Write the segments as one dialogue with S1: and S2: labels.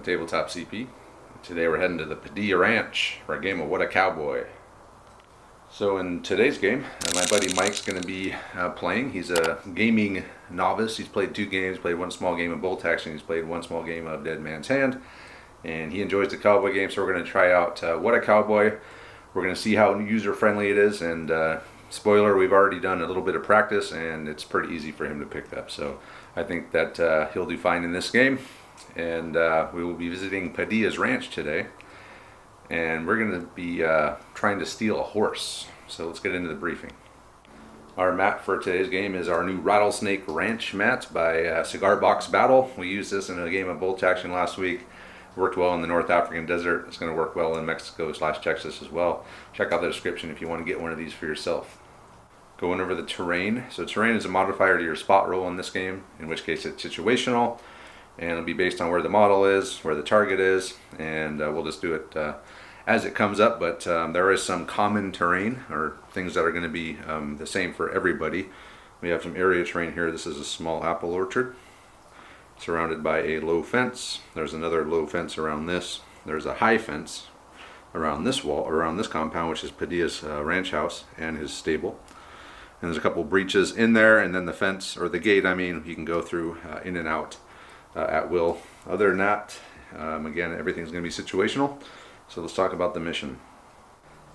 S1: Welcome to Tabletop CP. Today we're heading to the Padilla Ranch for a game of What a Cowboy. So in today's game, my buddy Mike's going to be playing. He's a gaming novice. He's played 2 games, played 1 small game of Bolt Action, he's played 1 small game of Dead Man's Hand, and he enjoys the Cowboy game, so we're going to try out What a Cowboy. We're going to see how user-friendly it is, and spoiler, we've already done a little bit of practice, and it's pretty easy for him to pick up. So I think that he'll do fine in this game. And we will be visiting Padilla's Ranch today, and we're going to be trying to steal a horse. So let's get into the briefing. Our mat for today's game is our new Rattlesnake Ranch mat by Cigar Box Battle. We used this in a game of Bolt Action last week. Worked well in the North African desert. It's going to work well in Mexico/Texas as well. Check out the description if you want to get one of these for yourself. Going over the terrain. So terrain is a modifier to your spot roll in this game, in which case it's situational. And it'll be based on where the model is, where the target is, and we'll just do it as it comes up. But there is some common terrain, or things that are going to be the same for everybody. We have some area terrain here. This is a small apple orchard surrounded by a low fence. There's another low fence around this. There's a high fence around this wall, around this compound, which is Padilla's ranch house and his stable. And there's a couple breaches in there, and then the fence, or the gate, I mean, you can go through in and out at will. Other than that, again, everything's going to be situational. So let's talk about the mission.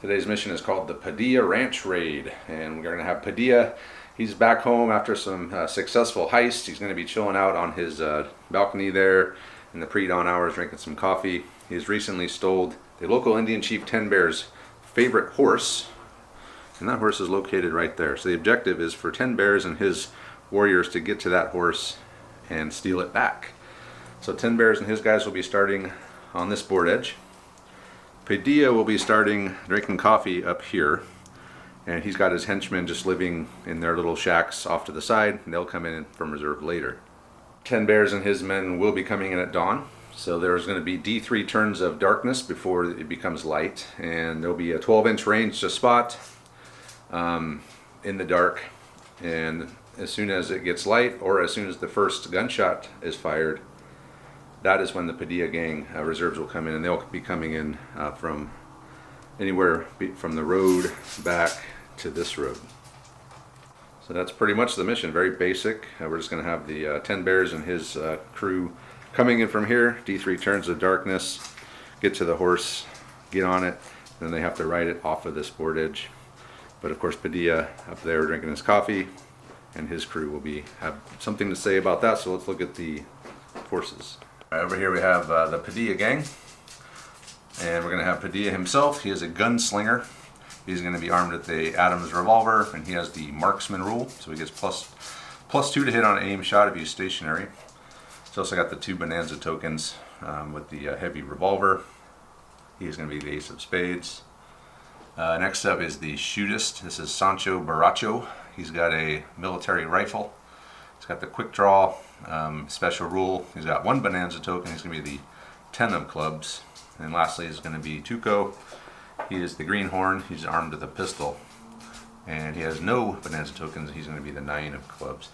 S1: Today's mission is called the Padilla Ranch Raid, and we're going to have Padilla. He's back home after some successful heist. He's going to be chilling out on his balcony there in the pre-dawn hours, drinking some coffee. He's recently stole the local Indian chief Ten Bear's favorite horse, and that horse is located right there. So the objective is for Ten Bears and his warriors to get to that horse and steal it back. So Ten Bears and his guys will be starting on this board edge. Padilla will be starting drinking coffee up here, and he's got his henchmen just living in their little shacks off to the side, and they'll come in from reserve later. Ten Bears and his men will be coming in at dawn, so there's going to be D3 turns of darkness before it becomes light, and there'll be a 12-inch range to spot in the dark, and as soon as it gets light, or as soon as the first gunshot is fired, that is when the Padilla gang reserves will come in, and they'll be coming in from anywhere from the road back to this road. So that's pretty much the mission, very basic. We're just going to have the Ten Bears and his crew coming in from here, D3 turns of darkness, get to the horse, get on it, then they have to ride it off of this board edge. But of course Padilla up there drinking his coffee, and his crew will have something to say about that. So let's look at the forces. Right, over here we have the Padilla gang, and we're going to have Padilla himself. He is a gunslinger. He's going to be armed with the Adams revolver, and he has the marksman rule, so he gets plus 2 to hit on an aim shot if he's stationary. He's also got the 2 bonanza tokens with the heavy revolver. He's going to be the ace of spades. Next up is the shootist. This is Sancho Baracho. He's got a military rifle. He's got the quick draw special rule. He's got 1 bonanza token. He's going to be the 10 of clubs. And lastly is going to be Tuco. He is the greenhorn. He's armed with a pistol. And he has no bonanza tokens. He's going to be the 9 of clubs.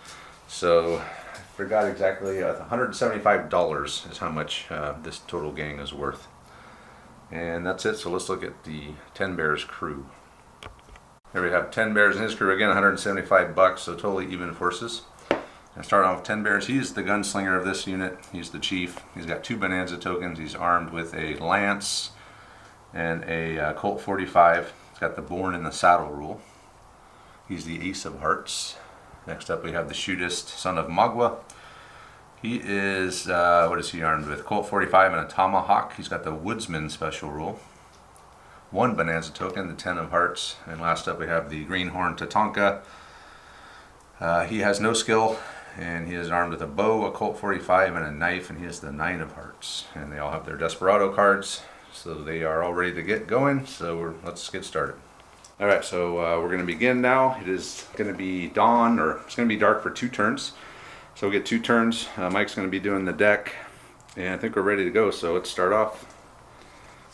S1: So I forgot exactly. $175 is how much this total gang is worth. And that's it. So let's look at the Ten Bears crew. Here we have Ten Bears and his crew, again $175, so totally even forces. I start off with Ten Bears. He's the gunslinger of this unit. He's the chief. He's got 2 bonanza tokens. He's armed with a lance and a Colt 45. He's got the born in the saddle rule. He's the ace of hearts. Next up we have the shootist, son of Magua. He is, what is he armed with? Colt 45 and a tomahawk. He's got the woodsman special rule. 1 bonanza token, the 10 of hearts. And last up we have the greenhorn Tatanka. He has no skill, and he is armed with a bow, a Colt 45, and a knife, and he has the 9 of hearts. And they all have their desperado cards, so they are all ready to get going. So let's get started. Alright, so we're going to begin now. It is going to be dawn, or it's going to be dark for 2 turns. So we'll get 2 turns. Mike's going to be doing the deck, and I think we're ready to go. So let's start off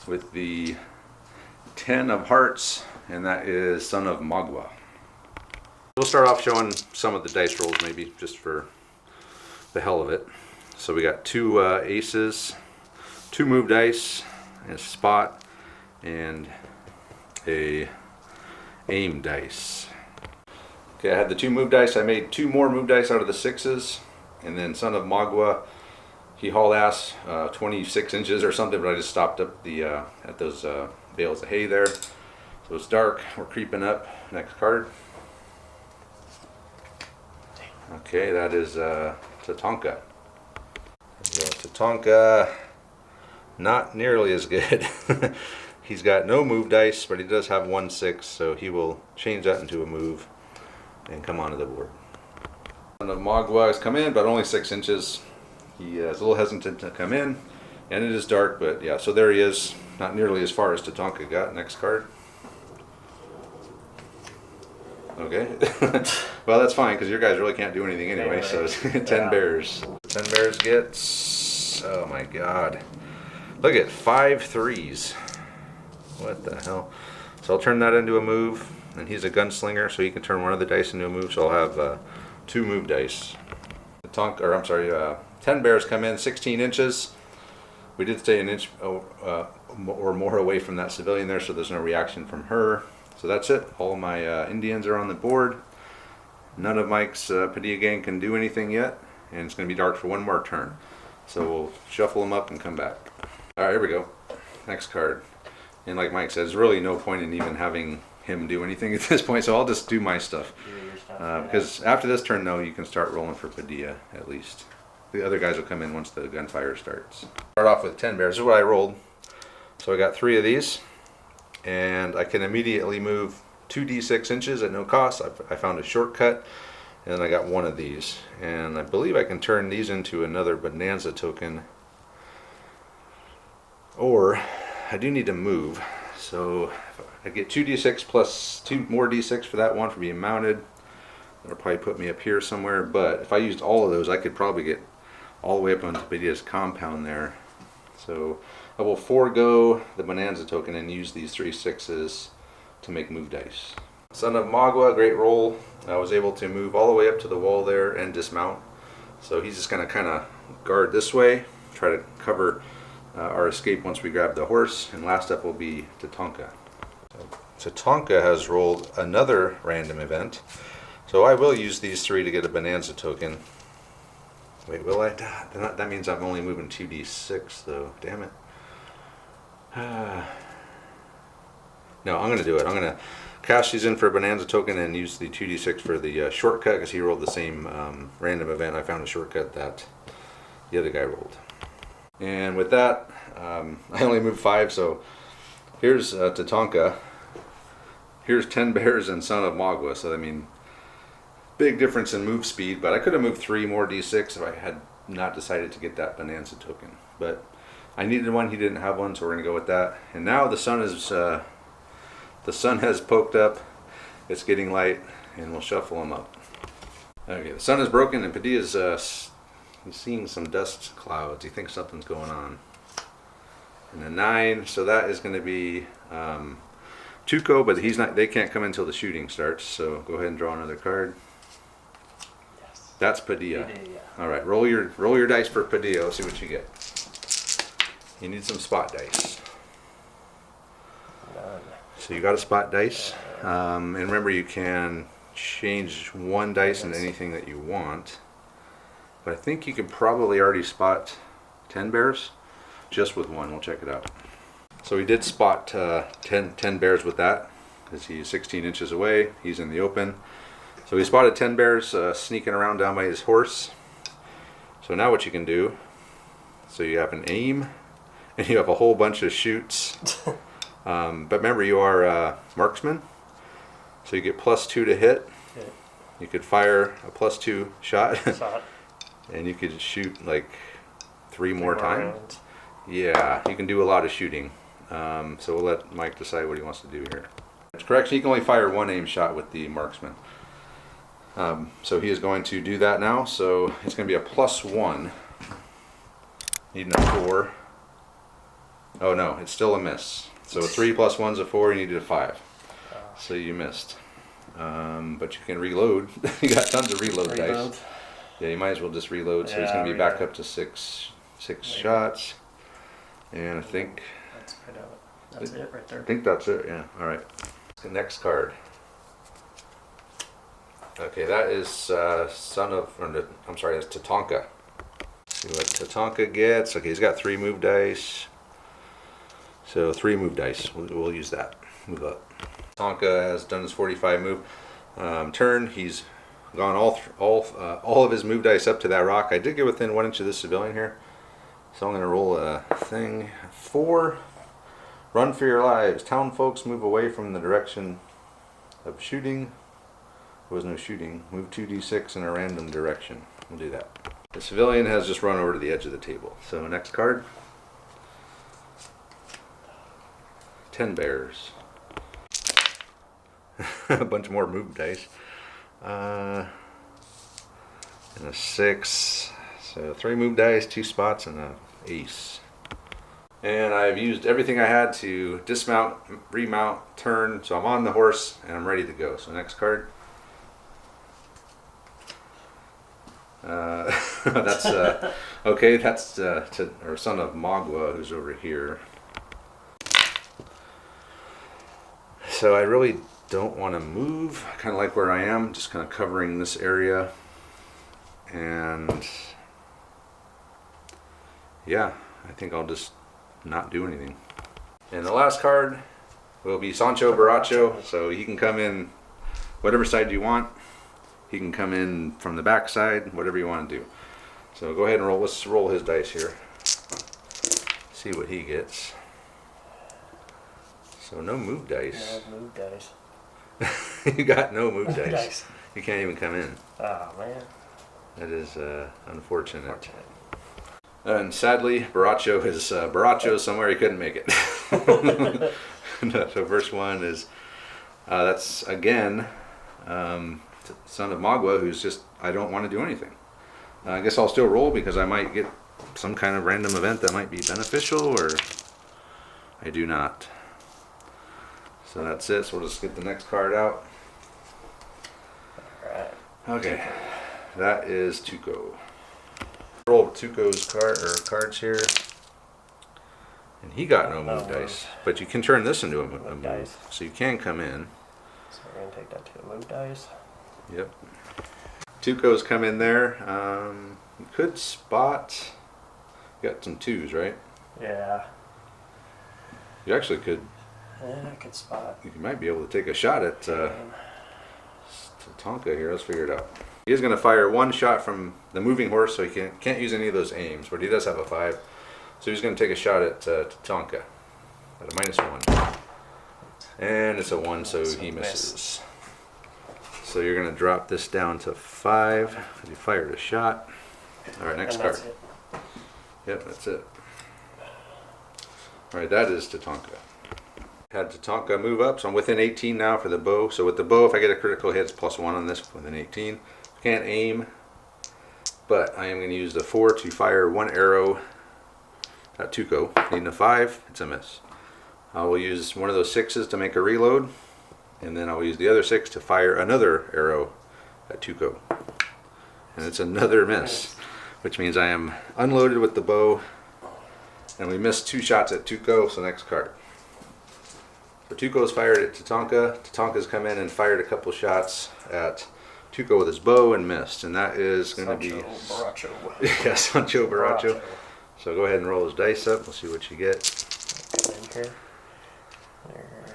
S1: with the 10 of hearts, and that is son of Magua. We'll start off showing some of the dice rolls, maybe just for the hell of it. So we got 2 aces, 2 move dice, a spot, and a aim dice. Okay, I had the 2 move dice. I made 2 more move dice out of the 6s, and then Son of Magua, he hauled ass 26 inches or something, but I just stopped up the at those bales of hay there. So it's dark. We're creeping up. Next card. Okay, that is Tatanka. Tatanka, not nearly as good. He's got no move dice, but he does have 1/6, so he will change that into a move and come onto the board. Son of Magua has come in, but only 6 inches. He is a little hesitant to come in, and it is dark, but yeah, so there he is. Not nearly as far as Tatanka got. Next card. Okay. Well, that's fine, because your guys really can't do anything anyway, so it's 10 bears. 10 bears gets, oh my god. Look at 5 3s. What the hell? So I'll turn that into a move, and he's a gunslinger, so he can turn one of the dice into a move, so I'll have 2 move dice. 10 bears come in 16 inches. We did stay an inch or more away from that civilian there, so there's no reaction from her. So that's it. All of my Indians are on the board. None of Mike's Padilla gang can do anything yet, and it's going to be dark for 1 more turn. So we'll shuffle them up and come back. All right, here we go. Next card. And like Mike said, there's really no point in even having him do anything at this point, so I'll just do my stuff. Because after this turn, though, you can start rolling for Padilla, at least. The other guys will come in once the gunfire starts. Start off with 10 bears. This is what I rolled. So I got 3 of these, and I can immediately move 2d6 inches at no cost. I found a shortcut, and then I got 1 of these. And I believe I can turn these into another Bonanza token. Or I do need to move. So I get 2d6 plus 2 more d6 for that one for being mounted. That'll probably put me up here somewhere, but if I used all of those, I could probably get all the way up onto Padilla's compound there. So I will forego the Bonanza token and use these 3 6s to make move dice. Son of Magua, great roll. I was able to move all the way up to the wall there and dismount. So he's just going to kind of guard this way, try to cover our escape once we grab the horse, and last up will be Tatanka. So Tatanka has rolled another random event. So I will use these 3 to get a Bonanza token. Wait, will I? That means I'm only moving 2d6 though. Damn it. No, I'm going to do it. I'm going to cash these in for a Bonanza token and use the 2d6 for the shortcut, because he rolled the same random event. I found a shortcut that the other guy rolled. And with that, I only moved 5, so here's Tatanka. Here's 10 bears and Son of Magua. So I mean, big difference in move speed, but I could have moved 3 more d6 if I had not decided to get that Bonanza token. But I needed one, he didn't have one, so we're going to go with that. And now the sun has poked up, it's getting light, and we'll shuffle them up. Okay, the sun is broken, and Padilla's he's seeing some dust clouds. He thinks something's going on. And a 9, so that is going to be Tuco, but he's not. They can't come until the shooting starts. So go ahead and draw another card. Yes. That's Padilla. All right, roll your dice for Padilla. Let's see what you get. You need some spot dice. So you got a spot dice, and remember you can change 1 dice into anything that you want. But I think you can probably already spot 10 bears just with 1. We'll check it out. So we did spot 10 bears with that, because he's 16 inches away. He's in the open. So we spotted 10 bears sneaking around down by his horse. So now what you can do, so you have an aim, and you have a whole bunch of shoots. But remember, you are a marksman, so you get +2 to hit. Okay. You could fire a +2 shot, and you could shoot like 3 more times. Yeah, you can do a lot of shooting. So we'll let Mike decide what he wants to do here. Correction, you can only fire 1 aim shot with the marksman. So he is going to do that now. So it's going to be a +1. Needing a 4. Oh no, it's still a miss. So 3 + 1's a 4. You needed a 5. So you missed. But you can reload. You got tons of reload dice. Yeah, you might as well just reload. So he's going to be back up to 6 shots. And I think
S2: that's right of it. That's it right there.
S1: I think that's it. Yeah. All right. The next card. Okay, that is son of. I'm sorry, that's Tatanka. See what Tatanka gets. Okay, he's got 3 move dice. So 3 move dice. We'll use that. Move up. Tatanka has done his 45 move turn. He's gone all of his move dice up to that rock. I did get within 1 inch of this civilian here, so I'm going to roll a thing. 4. Run for your lives. Town folks move away from the direction of shooting. There was no shooting. Move 2d6 in a random direction. We'll do that. The civilian has just run over to the edge of the table. So next card. 10 bears. A bunch more move dice. And a 6. So 3 move dice, 2 spots, and a ace. And I've used everything I had to dismount, remount, turn. So I'm on the horse and I'm ready to go. So next card. That's okay. That's our son of Magua, who's over here. So I really don't want to move. I kind of like where I am, just kind of covering this area. And yeah, I think I'll just not do anything. And the last card will be Sancho Borracho. So he can come in whatever side you want. He can come in from the back side, whatever you want to do. So go ahead and roll. Let's roll his dice here. See what he gets. So no move dice.
S2: No move dice.
S1: You got no move dice.
S2: Dice.
S1: You can't even come in.
S2: Oh man.
S1: That is unfortunate. And sadly, Borracho is Borracho somewhere he couldn't make it. So first one is that's again son of Magua, who's just, I don't want to do anything. I guess I'll still roll because I might get some kind of random event that might be beneficial, or I do not. So that's it. So we'll just get the next card out.
S2: Alright.
S1: Okay, that is Tuco. Roll Tuco's cards here, and he got no move dice. But you can turn this into a move
S2: dice.
S1: So you can come in.
S2: So we're gonna take that to a move dice.
S1: Yep. Tuco's come in there. You could spot. You got some 2s, right?
S2: Yeah.
S1: You actually could.
S2: Yeah, I could spot.
S1: You might be able to take a shot at Tatanka here. Let's figure it out. He is going to fire 1 shot from the moving horse, so he can't use any of those aims, but he does have a 5. So he's going to take a shot at Tatanka at a -1. And it's a 1, so he misses. So you're going to drop this down to 5 because you fired a shot. All right, next card.
S2: It.
S1: Yep, that's it. All right, that is Tatanka. Had Tatanka move up, so I'm within 18 now for the bow. So with the bow, if I get a critical hit, it's +1 on this within 18. Can't aim, but I am going to use the 4 to fire 1 arrow at Tuco. Needing a 5, it's a miss. I will use one of those 6s to make a reload, and then I'll use the other 6 to fire another arrow at Tuco. And it's another miss, which means I am unloaded with the bow, and we missed 2 shots at Tuco, so next card. So Tuco's fired at Tatanka. Tatanka's come in and fired a couple shots at Tuco with his bow and missed, and that is going to be
S2: Borracho.
S1: Yeah, Sancho Borracho. So go ahead and roll his dice up. We'll see what you get.
S2: In here.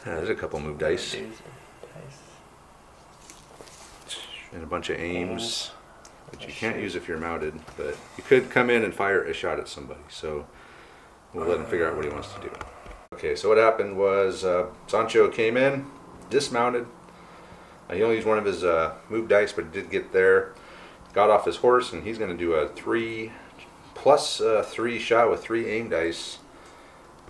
S1: There's a couple move dice and a bunch of aims, which you can't use if you're mounted, but you could come in and fire a shot at somebody. So we'll let him figure out what he wants to do. Okay, so what happened was Sancho came in, dismounted. He only used one of his move dice, but he did get there. Got off his horse, and he's going to do a 3 + 3 shot with 3 aim dice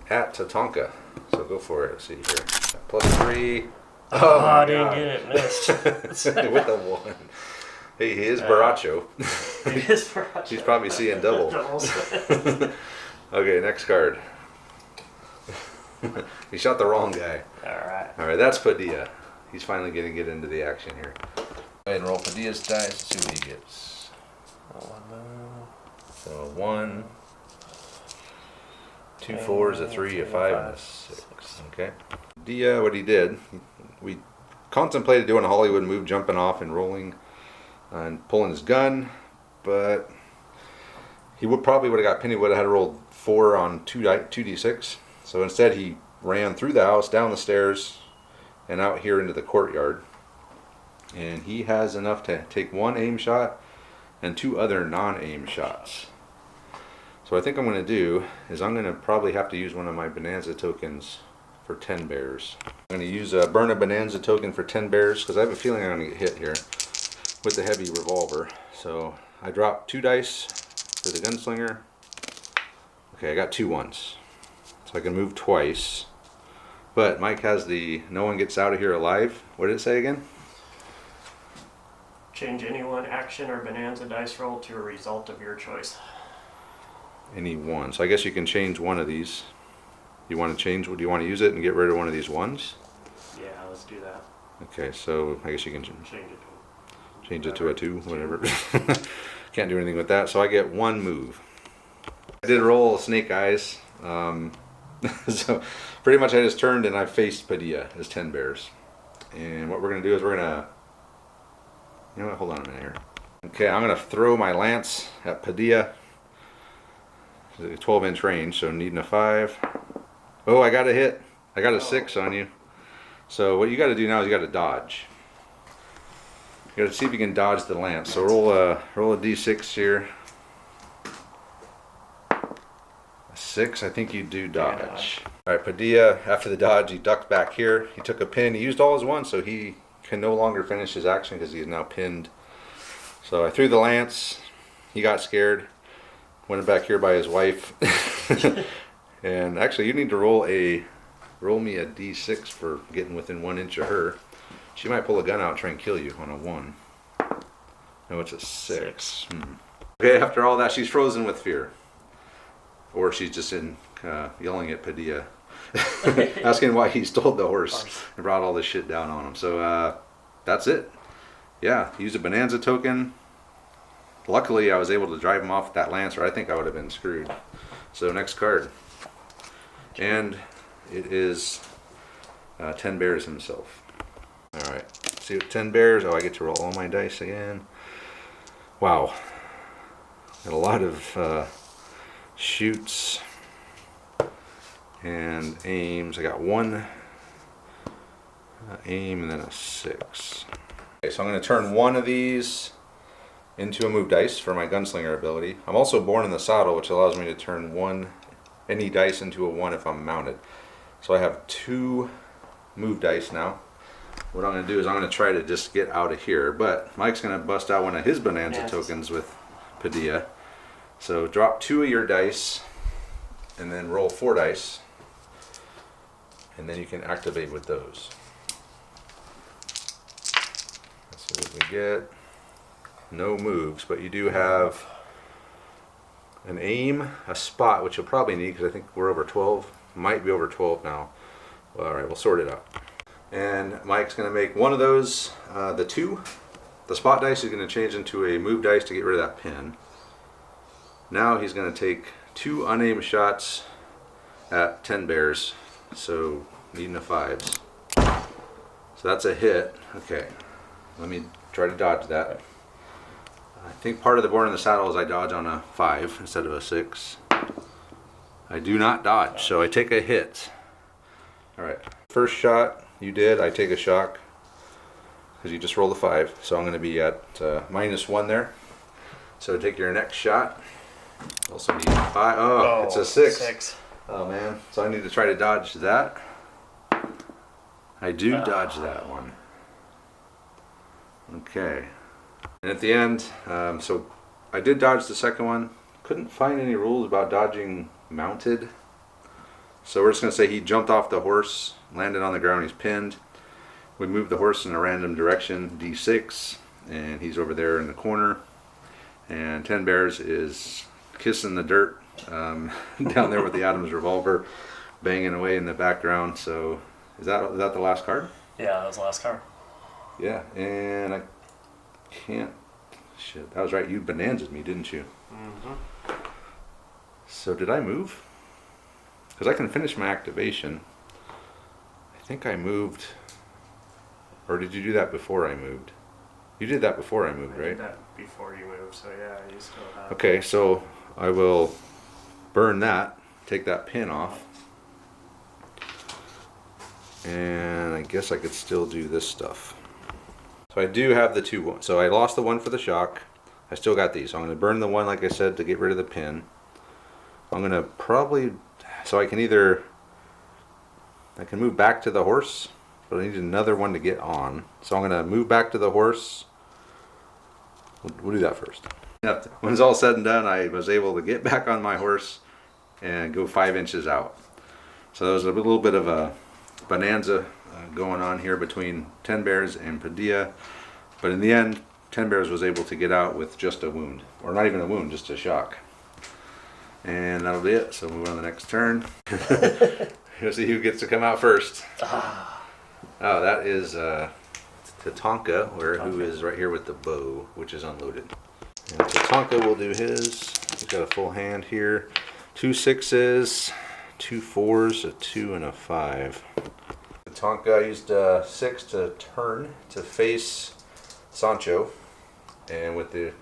S1: at Tatanka. So go for it. Let's see here. +3.
S2: Oh, I didn't get it. Missed.
S1: With the 1. Hey, he is Borracho.
S2: He is Borracho.
S1: He's probably seeing double. Okay, next card. He shot the wrong guy. Alright, that's Padilla. He's finally going to get into the action here. Go ahead and roll Padilla's dice and see what he gets. So 1, 2 4s, a 3, a 5, and a 6. Okay. What he did, we contemplated doing a Hollywood move, jumping off and rolling and pulling his gun, but he probably would have got pinned. He would have had to roll 4 on 2d6. So instead he ran through the house, down the stairs, and out here into the courtyard. And he has enough to take 1 aim shot and 2 other non-aim shots. So what I think I'm going to do is I'm going to probably have to use one of my Bonanza tokens for 10 bears. I'm going to use burn a Bonanza token for 10 bears because I have a feeling I'm going to get hit here with the heavy revolver. So I dropped 2 dice for the gunslinger. Okay, I got 2 ones. So I can move twice. But Mike has the no one gets out of here alive. What did it say again?
S2: Change any one action or Bonanza dice roll to a result of your choice.
S1: Any one. So I guess you can change one of these. You want to change? Do you want to use it and get rid of one of these ones?
S2: Yeah, let's do that.
S1: Okay, so I guess you can
S2: Change
S1: it to a 2, whatever. Can't do anything with that. So I get 1 move. I did roll snake eyes. So pretty much I just turned and I faced Padilla as 10 bears. And what we're going to do is we're going to, you know what, hold on a minute here. Okay, I'm going to throw my lance at Padilla. 12-inch range, so needing a 5. Oh, I got a hit. I got a 6 on you. So what you got to do now is you got to dodge. You got to see if you can dodge the lance. So roll a d6 here. A 6, I think you do dodge. All right, Padilla, after the dodge, he ducked back here. He took a pin. He used all his ones, so he can no longer finish his action because he is now pinned. So I threw the lance. He got scared. Went back here by his wife. And actually, you need to roll me a d6 for getting within 1 inch of her. She might pull a gun out and try and kill you on a 1. No, it's a 6. Okay, after all that, she's frozen with fear. Or she's just yelling at Padilla. Asking why he stole the horse and brought all this shit down on him. So that's it. Yeah, use a Bonanza token. Luckily, I was able to drive him off with that lance, or I think I would have been screwed. So next card. And it is 10 bears himself. All right, see what 10 bears. Oh, I get to roll all my dice again. Wow, got a lot of shoots and aims. I got 1 aim and then a 6. Okay, so I'm going to turn 1 of these into a move dice for my gunslinger ability. I'm also born in the saddle, which allows me to turn any dice into a 1 if I'm mounted. So I have 2 move dice now. What I'm going to do is I'm going to try to just get out of here, but Mike's going to bust out one of his Bonanza tokens with Padilla. So drop 2 of your dice and then roll 4 dice, and then you can activate with those. Let's see what we get. No moves, but you do have an aim, a spot, which you'll probably need because I think we're over 12. Might be over 12 now. Well, all right, we'll sort it out. And Mike's going to make one of those, the 2. The spot dice is going to change into a move dice to get rid of that pin. Now he's going to take 2 unaimed shots at 10 bears, so needing a 5s. So that's a hit. Okay, let me try to dodge that. I think part of the born in the saddle is I dodge on a 5 instead of a 6. I do not dodge, so I take a hit. All right, first shot you did, I take a shock because you just rolled a 5. So I'm going to be at -1 there. So take your next shot. Also need a 5. Oh, it's a 6. Oh man, so I need to try to dodge that. I do dodge that one. Okay. And at the end, so I did dodge the second one. Couldn't find any rules about dodging mounted. So we're just going to say he jumped off the horse, landed on the ground, he's pinned. We moved the horse in a random direction, D6, and he's over there in the corner. And 10 bears is kissing the dirt down there with the Adams revolver, banging away in the background. So is that the last card?
S2: Yeah, that was the last card.
S1: Yeah, and I can't. Shit, that was right. You bonanza'd me, didn't you?
S2: Mm-hmm.
S1: So did I move? because I can finish my activation. I think I moved, or did you do that before I moved? You did that before I moved,
S2: I
S1: right?
S2: did that before you moved, so yeah, you still have.
S1: Okay, so I will burn that, take that pin off, and I guess I could still do this stuff. So I do have the two, so I lost the one for the shock. I still got these. So I'm going to burn the one, like I said, to get rid of the pin. I'm going to probably, so I can move back to the horse, but I need another one to get on. So I'm going to move back to the horse. We'll do that first. When it's all said and done, I was able to get back on my horse and go 5 inches out. So there was a little bit of a bonanza going on here between 10 Bears and Padilla, but in the end 10 Bears was able to get out with just a wound, or not even a wound, just a shock. And that'll be it. So move on to the next turn. We'll see who gets to come out first. Oh, that is Tatanka, who is right here with the bow, which is unloaded. And Tatanka will do his. He's got a full hand here. 2 6s, 2 4s, a 2, and a 5. Tatanka, I used 6 to turn to face Sancho, and with the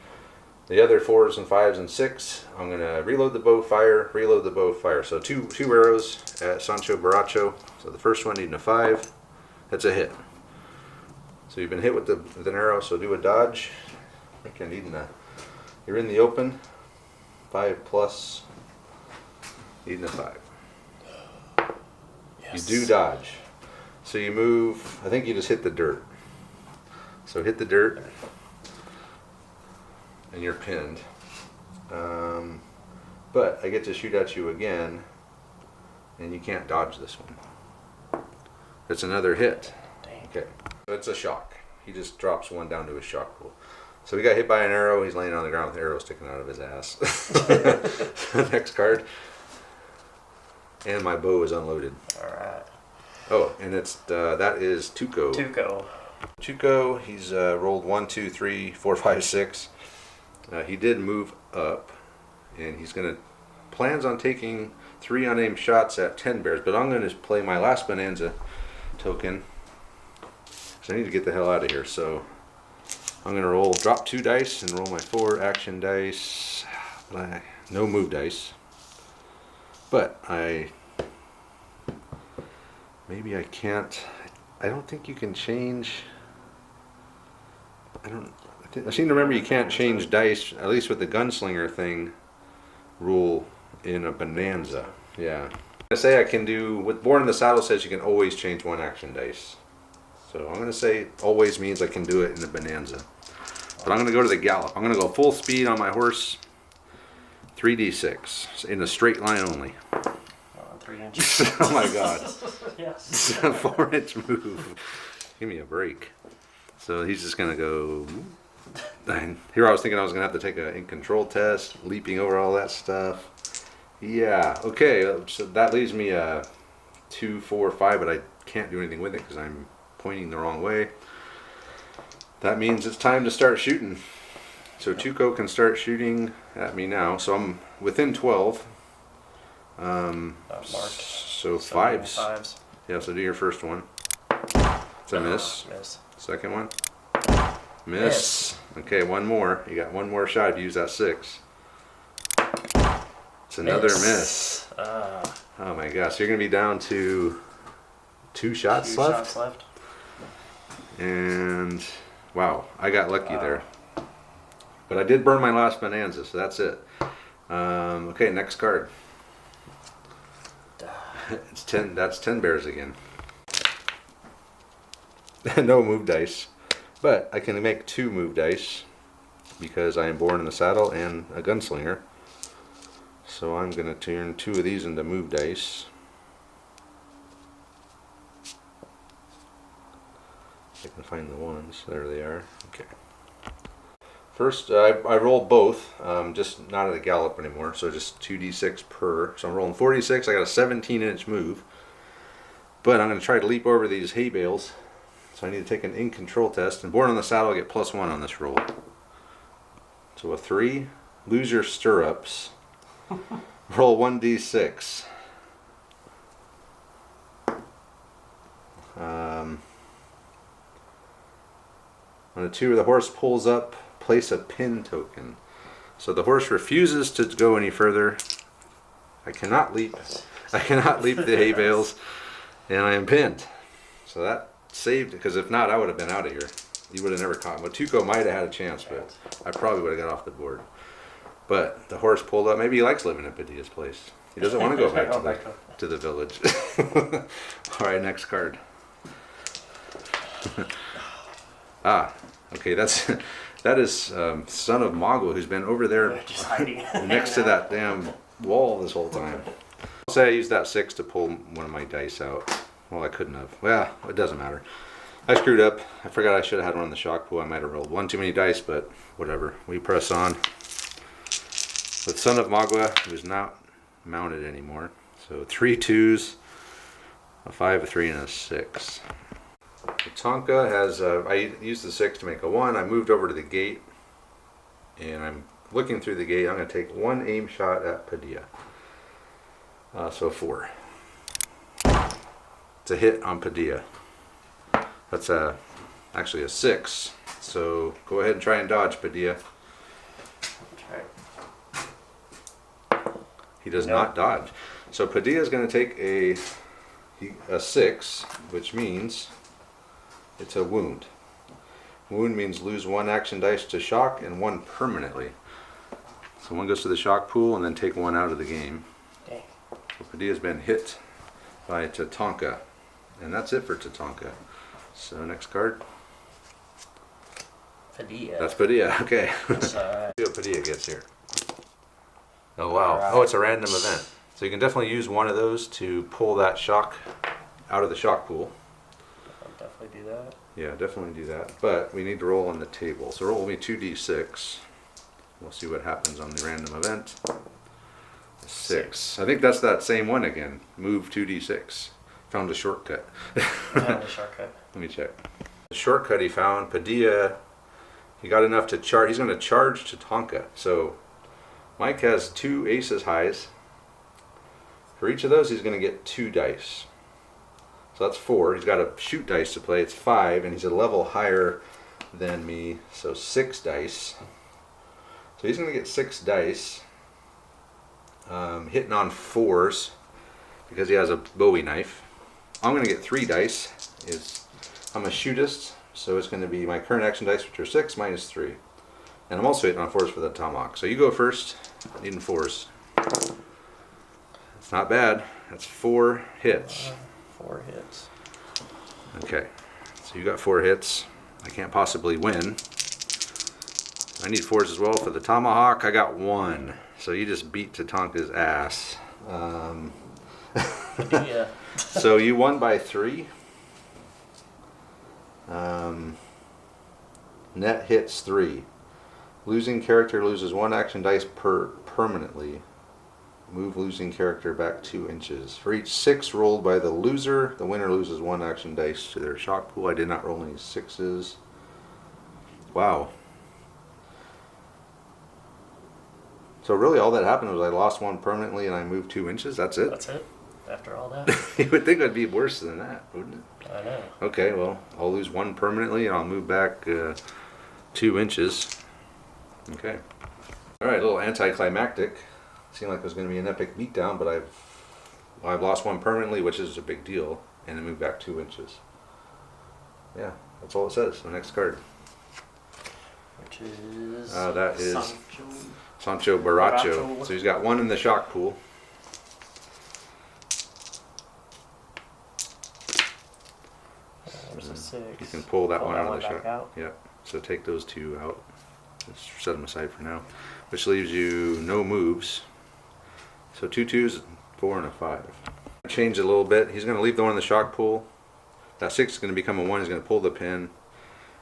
S1: other 4s and 5s and 6, I'm gonna reload the bow, fire, reload the bow, fire. So two arrows at Sancho Baracho. So the first one needing a 5, that's a hit. So you've been hit with an arrow, so do a dodge. I think you're in the open. 5 plus, needing a 5. Yes. You do dodge. So you move, I think you just hit the dirt. So hit the dirt, and you're pinned. But I get to shoot at you again, and you can't dodge this one. It's another hit.
S2: Dang.
S1: Okay, so it's a shock. He just drops one down to his shock pool. So we got hit by an arrow. He's laying on the ground with the arrow sticking out of his ass. Next card. And my bow is unloaded.
S2: All right.
S1: Oh, and it's that is Tuco. Tuco, he's rolled 1, 2, 3, 4, 5, 6. He did move up, and he's plans on taking 3 unaimed shots at 10 Bears. But I'm going to play my last bonanza token, because I need to get the hell out of here. So I'm going to drop 2 dice and roll my 4 action dice. No move dice. But maybe I can't. I don't think you can change. I seem to remember you can't change dice, at least with the gunslinger thing rule in a bonanza. Yeah. I say I can do, with Born in the Saddle says you can always change 1 action dice. So I'm going to say always means I can do it in a bonanza. But I'm going to go to the gallop. I'm going to go full speed on my horse. 3d6 in a straight line only.
S2: 3 inches.
S1: Oh my god.
S2: Yes.
S1: 4-inch move. Give me a break. So he's just gonna go. And here I was thinking I was gonna have to take an in control test, leaping over all that stuff. Yeah. Okay. So that leaves me a 2, 4, 5, but I can't do anything with it because I'm pointing the wrong way. That means it's time to start shooting. So Tuco can start shooting at me now. So I'm within 12. So 5s. Yeah, so do your first one. It's a miss.
S2: Miss.
S1: Second one. Miss. Okay, one more. You got one more shot if you use that 6. It's another miss. Oh my gosh, you're going to be down to 2 shots left? And wow, I got lucky there. But I did burn my last bonanza, so that's it. Okay, next card. It's 10. That's 10 Bears again. No move dice, but I can make 2 move dice because I am Born in the Saddle and a gunslinger. So I'm going to turn 2 of these into move dice. I can find the ones. There they are. Okay. First, I rolled both, just not at a gallop anymore, so just 2d6 per. So I'm rolling 46. I got a 17-inch move, but I'm going to try to leap over these hay bales. So I need to take an in control test. And Born on the Saddle, I get +1 on this roll. So a 3. Lose your stirrups. Roll 1d6. On a 2, the horse pulls up, place a pin token. So the horse refuses to go any further. I cannot leap the hay bales, and I am pinned. So that saved, because if not, I would have been out of here. You would have never caught me. Tuco might have had a chance, but I probably would have got off the board. But the horse pulled up. Maybe he likes living at Padilla's place. He doesn't want to go back to the village. All right, next card. Okay, that is son of Mogul, who's been over there
S2: Just hiding.
S1: next to that damn wall this whole time. I'll say I used that 6 to pull one of my dice out. Well, I couldn't have. Well, it doesn't matter. I screwed up. I forgot I should have had one in the shock pool. I might have rolled one too many dice, but whatever. We press on. With son of Magua, who's not mounted anymore. So 3 2s, a 5, a 3, and a 6. The Tonka has, I used the 6 to make a 1. I moved over to the gate, and I'm looking through the gate. I'm going to take 1 aim shot at Padilla. So 4. It's a hit on Padilla. That's actually a 6. So go ahead and try and dodge, Padilla. He does not dodge. So Padilla is going to take a 6, which means it's a wound. Wound means lose 1 action dice to shock and 1 permanently. So 1 goes to the shock pool and then take 1 out of the game.
S2: Okay.
S1: So Padilla's been hit by Tatanka. And that's it for Tatanka. So next card.
S2: Padilla.
S1: That's Padilla. Okay.
S2: That's alright.
S1: See what Padilla gets here. Oh wow. Oh, it's a random event. So you can definitely use one of those to pull that shock out of the shock pool.
S2: I'll definitely do that.
S1: Yeah, definitely do that. But we need to roll on the table. So roll me 2d6. We'll see what happens on the random event. 6. I think that's that same one again. Move 2d6. Found a shortcut.
S2: Found a shortcut.
S1: Let me check. The shortcut he found, Padilla, he got enough to charge. He's going to charge to Tonka. So Mike has 2 aces highs. For each of those, he's going to get 2 dice. So that's 4. He's got a shoot dice to play. It's 5, and he's a level higher than me. So 6 dice. So he's going to get 6 dice. Hitting on 4s because he has a Bowie knife. I'm going to get 3 dice. I'm a shootist, so it's going to be my current action dice, which are 6 minus 3. And I'm also hitting on 4s for the tomahawk. So you go first, needing 4s. It's not bad. That's 4 hits.
S2: 4 hits.
S1: Okay, so you got 4 hits. I can't possibly win. I need 4s as well for the tomahawk. I got 1. So you just beat Tatanka's ass.
S2: Yeah.
S1: So you won by 3. Net hits 3. Losing character loses 1 action dice permanently. Move losing character back 2 inches. For each 6 rolled by the loser, the winner loses 1 action dice to their shock pool. I did not roll any 6s. Wow. So really all that happened was I lost 1 permanently and I moved 2 inches? That's it?
S2: That's it? After all that?
S1: You would think it would be worse than that, wouldn't it?
S2: I know.
S1: Okay, well, I'll lose 1 permanently and I'll move back 2 inches. Okay. Alright, a little anticlimactic. Seemed like it was going to be an epic beatdown, but I've lost 1 permanently, which is a big deal, and I moved back 2 inches. Yeah, that's all it says. The next card.
S2: Which is...
S1: that is Sancho Baracho. So he's got 1 in the shock pool.
S2: There's a 6.
S1: You can pull that one out of the
S2: back
S1: shock.
S2: out.
S1: Yep. So take those 2 out. Just set them aside for now. Which leaves you no moves. So 2 2s, 4, and a 5. Change it a little bit. He's going to leave the 1 in the shock pool. That 6 is going to become a 1. He's going to pull the pin.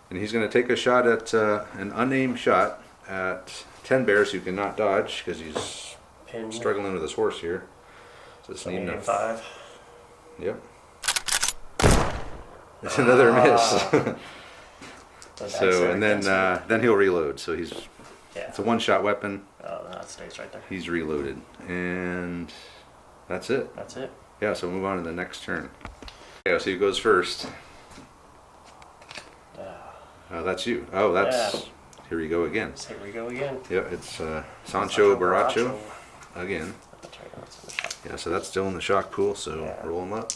S1: And he's going to take a shot at an unnamed shot at 10 bears who cannot dodge because he's
S2: Pin.
S1: struggling with his horse here. So it's neat enough.
S2: 5.
S1: Yep. It's another miss. So and then he'll reload. So he's it's a 1-shot weapon.
S2: Oh, that stays right there.
S1: He's reloaded, and that's it.
S2: That's it.
S1: Yeah. So move on to the next turn. Yeah. So he goes first. That's you. Oh, that's here we go again.
S2: Here we go again.
S1: Yep, it's Sancho Baracho again.
S2: That's right, that's in the shop.
S1: Yeah, so that's still in the shock pool. So roll them up.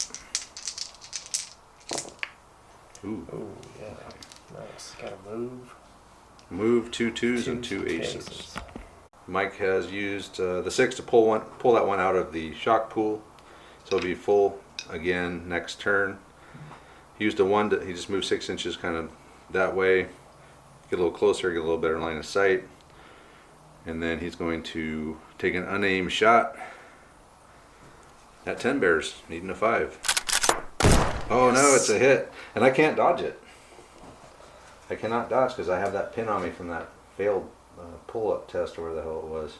S1: Ooh.
S2: Ooh, yeah. Nice. Gotta move.
S1: Move 2 2s and 2 aces. Mike has used the 6 to pull that one out of the shock pool, so it'll be full again next turn. He used a 1 he just moved 6 inches kind of that way, get a little closer, get a little better line of sight, and then he's going to take an unaimed shot at 10 bears, needing a 5. Oh no, it's a hit, and I can't dodge it. I cannot dodge because I have that pin on me from that failed pull-up test or where the hell it was.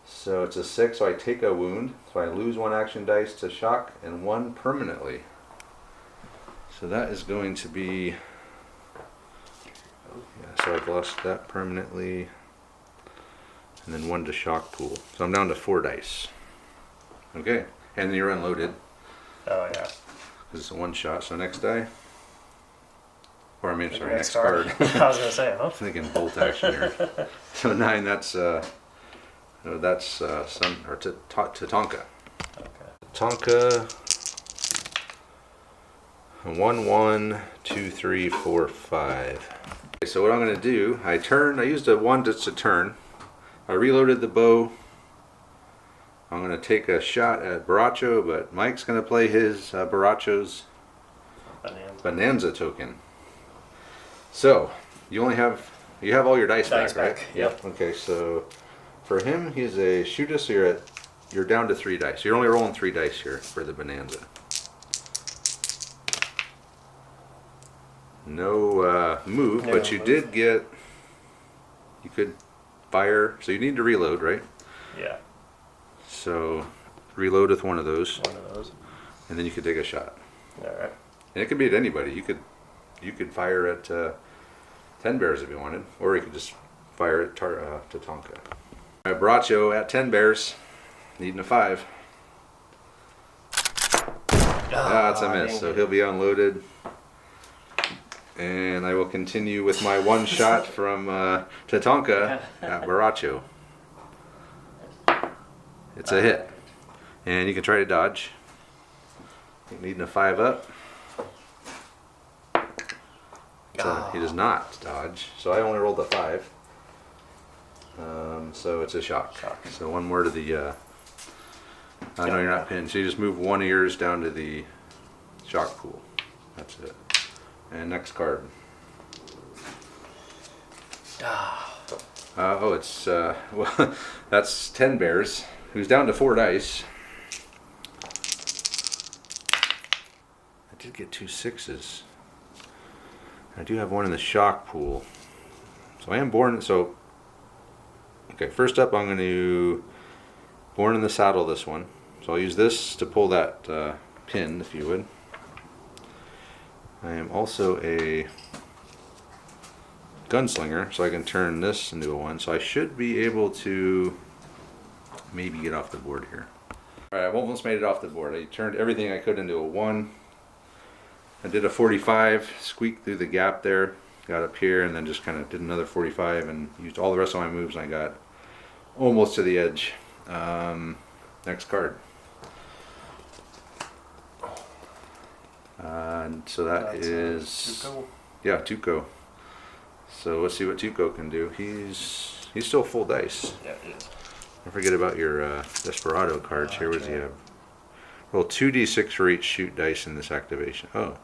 S1: So it's a 6, so I take a wound. So I lose 1 action dice to shock and 1 permanently. So that is going to be... Yeah, so I've lost that permanently. And then 1 to shock pool. So I'm down to 4 dice. Okay, and you're unloaded.
S2: Oh, yeah.
S1: Because it's a 1 shot, so next die. Or I mean, sorry, next
S2: card.
S1: card.
S2: I was gonna say, huh?
S1: I'm thinking bolt action here. So 9, that's Sun or Tatanka.
S2: Okay.
S1: Tatanka. 1 1 2 3 4 5. Okay, so what I'm gonna do, I used a 1 just to turn. I reloaded the bow. I'm gonna take a shot at Baracho, but Mike's gonna play his Baracho's Bonanza token. So you have all your dice back, right?
S2: Yep.
S1: Okay, so for him, he's a shoot us. So you're down to 3 dice. You're only rolling 3 dice here for the Bonanza. No move, but you did get. You could fire. So you need to reload, right?
S2: Yeah.
S1: So reload with one of those.
S2: One of those.
S1: And then you could take a shot.
S2: All right.
S1: And it could be at anybody. You could fire at 10 bears if you wanted, or you could just fire at Tatanka. All right, Baracho at 10 bears, needing a 5. That's a miss, so he'll be unloaded. And I will continue with my 1 shot from Tatanka at Baracho. It's a hit. And you can try to dodge. Needing a 5 up. He does not dodge, so I only rolled a 5. So it's a shock. So 1 more to the. I know you're not pinned, so you just move 1 of yours down to the shock pool. That's it. And next card. It's well, that's 10 bears. Who's down to 4 dice. I did get 2 6s. I do have 1 in the shock pool. So I am born, so, okay, first up I'm going to born in the saddle this one. So I'll use this to pull that pin, if you would. I am also a gunslinger, so I can turn this into a 1. So I should be able to maybe get off the board here. Alright, I've almost made it off the board. I turned everything I could into a 1. I did a 45, squeaked through the gap there, got up here, and then just kind of did another 45 and used all the rest of my moves, and I got almost to the edge. Next card. So that's is
S2: Tuco.
S1: Yeah, Tuco. So let's see what Tuco can do. He's still full dice.
S2: Yeah, it is.
S1: Don't forget about your Desperado cards here. What does he have? Roll 2d6 for each shoot dice in this activation. Oh,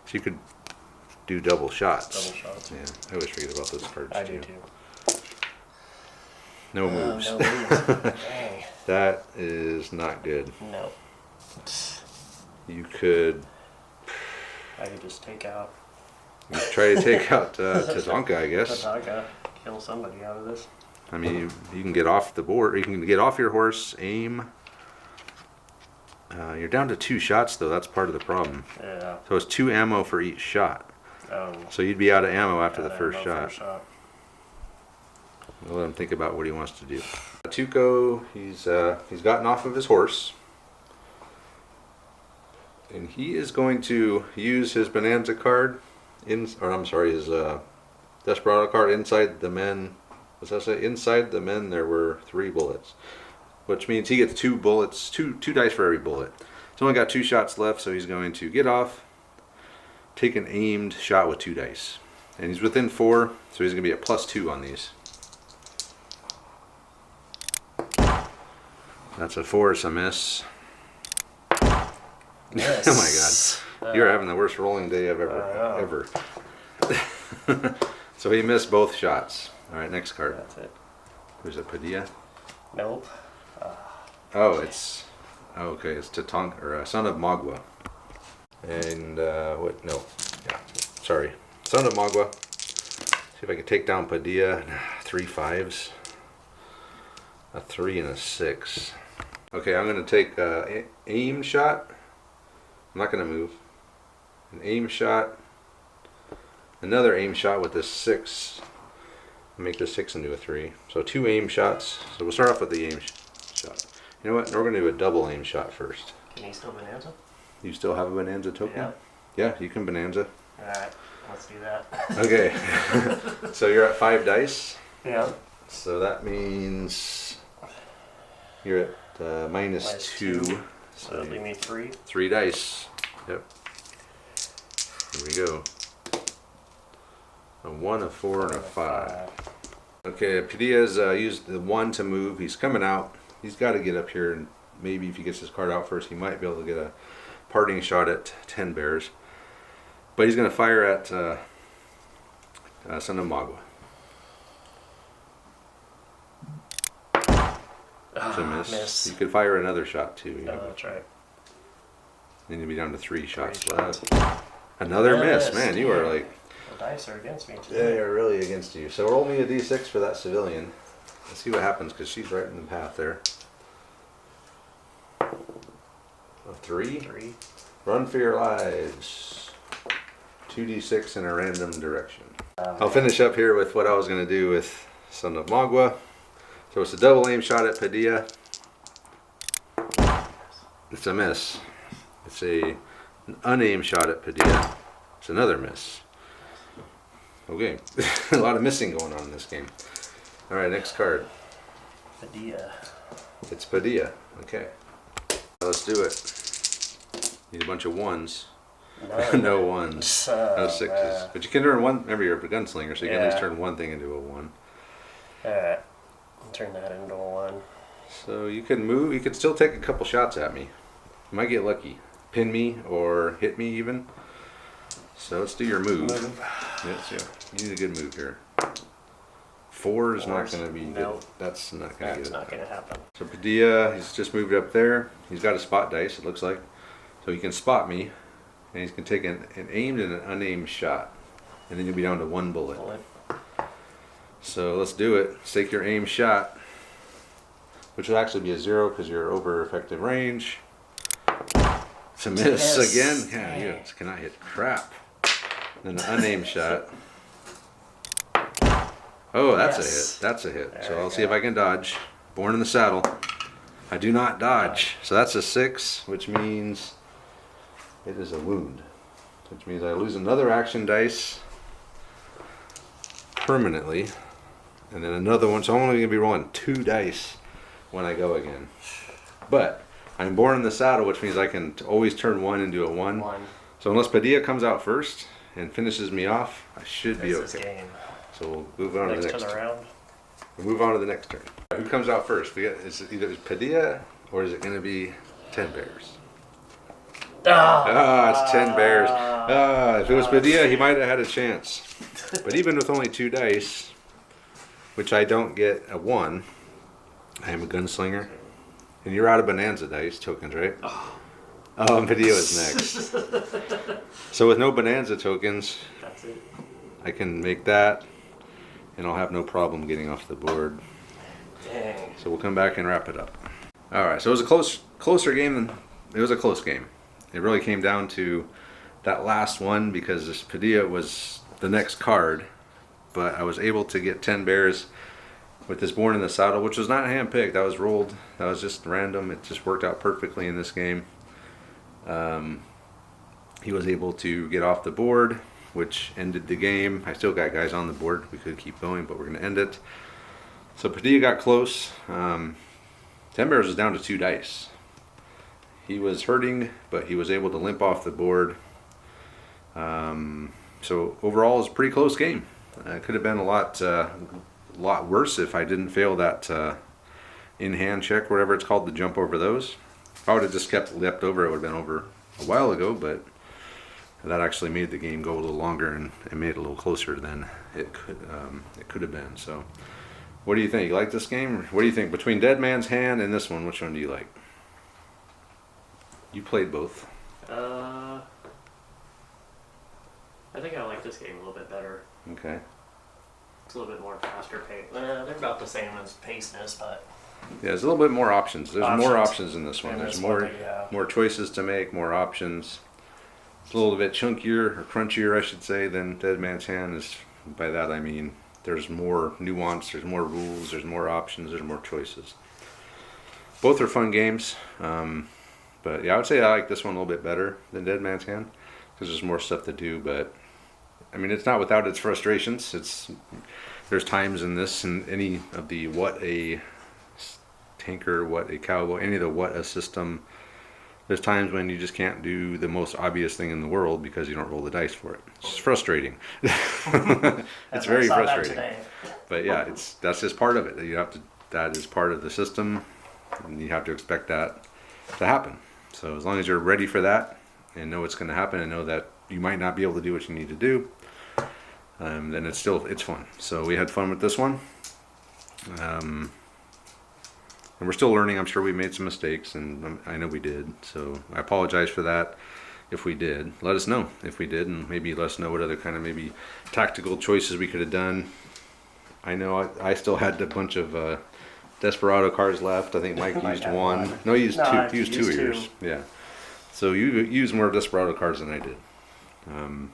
S1: so you could do double shots.
S2: Double shots.
S1: Yeah, I always forget about those cards
S2: I
S1: too.
S2: do too.
S1: No moves.
S2: No moves. Dang.
S1: That is not good.
S2: No.
S1: You could
S2: I could just take out
S1: try to take out Tatanka, I guess.
S2: Tatanka, kill somebody out of this.
S1: I mean, you can get off the board. You can get off your horse, aim. You're down to 2 shots, though. That's part of the problem.
S2: Yeah.
S1: So it's 2 ammo for each shot.
S2: Oh.
S1: So you'd be out of ammo after the first
S2: ammo
S1: shot. We'll let him think about what he wants to do. Tuco, he's gotten off of his horse. And he is going to use his Bonanza card his Desperado card. Inside the men, what's that say? Inside the men there were 3 bullets, which means he gets 2 bullets, two dice for every bullet. He's only got 2 shots left, so he's going to get off, take an aimed shot with 2 dice, and he's within 4, so he's going to be at +2 on these. That's a 4, it's a miss.
S2: Yes.
S1: Oh my God, you're having the worst rolling day I've ever. So he missed both shots. All right, next card.
S2: That's it.
S1: Who's it? Padilla?
S2: Nope.
S1: Oh, it's okay. It's Tatanka or Son of Magua. And what? No, yeah. Sorry, Son of Magua. See if I can take down Padilla. 3 5s. A 3 and a 6. Okay, I'm gonna take aim shot. I'm not gonna move. An aim shot. Another aim shot with this 6. Make this 6 into a 3. So 2 aim shots. So we'll start off with the aim shot. You know what? We're going to do a double aim shot first.
S2: Can he still bonanza?
S1: You still have a bonanza token?
S2: Yeah.
S1: Yeah, you can bonanza.
S2: Alright, let's do that.
S1: Okay. So you're at 5 dice.
S2: Yeah.
S1: So that means you're at -2.
S2: So that'll leave me 3.
S1: 3 dice. Yep. Here we go. A 1, a 4, and a 5. Okay, Padilla's used the 1 to move. He's coming out. He's got to get up here, and maybe if he gets his card out first, he might be able to get a parting shot at 10 bears. But he's going to fire at Son of Magua. It's a miss. You could fire another shot too. You know?
S2: That's right.
S1: Then you'll be down to 3 shots left. Another miss. Man, you are like...
S2: The dice are against me today.
S1: They are really against you. So roll me a d6 for that civilian. Let's see what happens, because she's right in the path there. A 3.
S2: 3.
S1: Run for your lives. 2d6 in a random direction. I'll finish up here with what I was going to do with Son of Magua. So it's a double aim shot at Padilla. It's a miss. It's an unaimed shot at Padilla. It's another miss. Okay, a lot of missing going on in this game. All right, next card.
S2: Padilla.
S1: It's Padilla. Okay, let's do it. Need a bunch of 1s. No 1s. No 6s. But you can turn 1. Remember, you're a gunslinger, so you can at least turn 1 thing into a 1.
S2: Alright, turn that into a 1.
S1: So you can move. You could still take a couple shots at me. You might get lucky. Pin me or hit me even. So let's do your move. Yes, yeah. You need a good move here. 4 is not going to be good. That's not going to get it.
S2: That's not going to happen.
S1: So Padilla, he's just moved up there. He's got a spot dice, it looks like. So he can spot me. And he's going to take an aimed and an unaimed shot. And then you'll be down to 1 bullet. So let's do it. Let's take your aim shot. Which will actually be a 0 because you're over effective range. It's a miss again. Yeah, you just cannot hit crap. Then an unaimed shot. Oh, that's a hit. That's a hit. So I'll see if I can dodge. Born in the saddle. I do not dodge. So that's a 6, which means it is a wound. Which means I lose another action dice permanently. And then another one. So I'm only going to be rolling 2 dice when I go again. But I'm born in the saddle, which means I can always turn 1 into a 1. So unless Padilla comes out first and finishes me off, I should be okay. So we'll move on to the next turn. We'll move on to the next turn. Who comes out first? Is it either Padilla or is it going to be 10 bears? It's 10 bears. If it was Padilla, he might have had a chance. But even with only 2 dice, which I don't get a 1, I am a gunslinger. And you're out of bonanza dice tokens, right? Oh, and Padilla is next. So with no bonanza tokens,
S2: that's it.
S1: I can make that, and I'll have no problem getting off the board.
S2: Dang.
S1: So we'll come back and wrap it up. All right. So it was a closer game than it was a close game. It really came down to that last one because this Padilla was the next card, but I was able to get 10 bears with this Born in the Saddle, which was not handpicked. That was rolled. That was just random. It just worked out perfectly in this game. He was able to get off the board, which ended the game. I still got guys on the board. We could keep going, but we're going to end it. So Padilla got close. 10 Bears was down to 2 dice. He was hurting, but he was able to limp off the board. So overall, it was a pretty close game. It could have been a lot worse if I didn't fail that in-hand check, whatever it's called, to jump over those. If I would have just kept leapt over, it would have been over a while ago, but that actually made the game go a little longer and it made it a little closer than it could have been. So what do you think? You like this game? What do you think? Between Dead Man's Hand and this one, which one do you like? You played both.
S2: I think I like this game a little bit better.
S1: Okay.
S2: It's a little bit more faster paced. They're about the same as paceness, but
S1: Yeah, there's a little bit more options. There's more options in this one.
S2: in
S1: There's
S2: this
S1: more
S2: one, yeah.
S1: more choices to make, more options. It's a little bit chunkier or crunchier, I should say, than Dead Man's Hand. Is by that I mean there's more nuance, there's more rules, there's more options, there's more choices. Both are fun games, but yeah, I would say I like this one a little bit better than Dead Man's Hand because there's more stuff to do. But I mean, it's not without its frustrations. There's times in this and any of the what a tanker, what a cowboy, any of the what a system. There's times when you just can't do the most obvious thing in the world because you don't roll the dice for it. It's frustrating. It's very frustrating. But yeah, that's just part of it. That is part of the system, and you have to expect that to happen. So as long as you're ready for that and know it's going to happen and know that you might not be able to do what you need to do, then it's fun. So we had fun with this one. And we're still learning. I'm sure we made some mistakes, and I know we did. So I apologize for that if we did. Let us know if we did, and maybe let us know what other kind of maybe tactical choices we could have done. I know I still had a bunch of Desperado cards left. I think Mike used one. No, he used two. He used two of yours. Yeah. So you used more Desperado cards than I did. So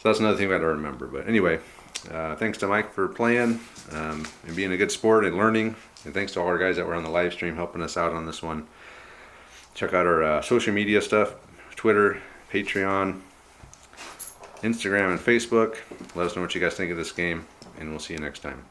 S1: that's another thing we got to remember. But anyway, thanks to Mike for playing and being a good sport and learning. And thanks to all our guys that were on the live stream helping us out on this one. Check out our social media stuff, Twitter, Patreon, Instagram, and Facebook. Let us know what you guys think of this game, and we'll see you next time.